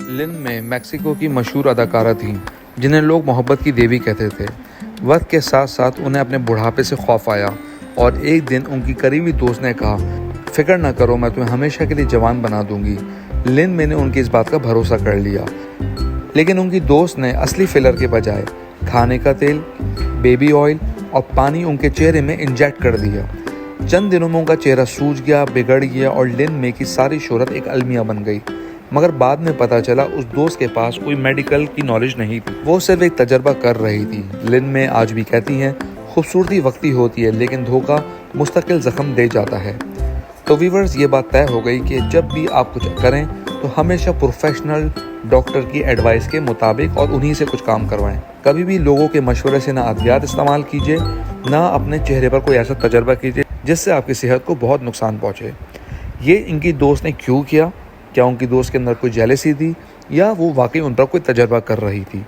لن میں میکسیکو کی مشہور اداکارہ تھیں جنہیں لوگ محبت کی دیوی کہتے تھے۔ وقت کے ساتھ ساتھ انہیں اپنے بڑھاپے سے خوف آیا اور ایک دن ان کی قریبی دوست نے کہا، فکر نہ کرو، میں تمہیں ہمیشہ کے لیے جوان بنا دوں گی۔ لن میں نے ان کی اس بات کا بھروسہ کر لیا، لیکن ان کی دوست نے اصلی فلر کے بجائے کھانے کا تیل، بیبی آئل اور پانی ان کے چہرے میں انجیکٹ کر دیا۔ چند دنوں میں ان کا چہرہ سوج گیا، بگڑ گیا اور لن میں کی ساری شہرت ایک المیہ بن گئی۔ مگر بعد میں پتہ چلا اس دوست کے پاس کوئی میڈیکل کی نالج نہیں تھی، وہ صرف ایک تجربہ کر رہی تھی۔ لن میں آج بھی کہتی ہیں، خوبصورتی وقتی ہوتی ہے لیکن دھوکہ مستقل زخم دے جاتا ہے۔ تو ویورز، یہ بات طے ہو گئی کہ جب بھی آپ کچھ کریں تو ہمیشہ پروفیشنل ڈاکٹر کی ایڈوائس کے مطابق اور انہی سے کچھ کام کروائیں۔ کبھی بھی لوگوں کے مشورے سے نہ ادویات استعمال کیجیے، نہ اپنے چہرے پر کوئی ایسا تجربہ کیجیے جس سے آپ کی صحت کو بہت نقصان پہنچے۔ یہ ان کی دوست نے کیوں کیا؟ کیا ان کی دوست کے اندر کوئی جیلسی تھی یا وہ واقعی ان پر کوئی تجربہ کر رہی تھی؟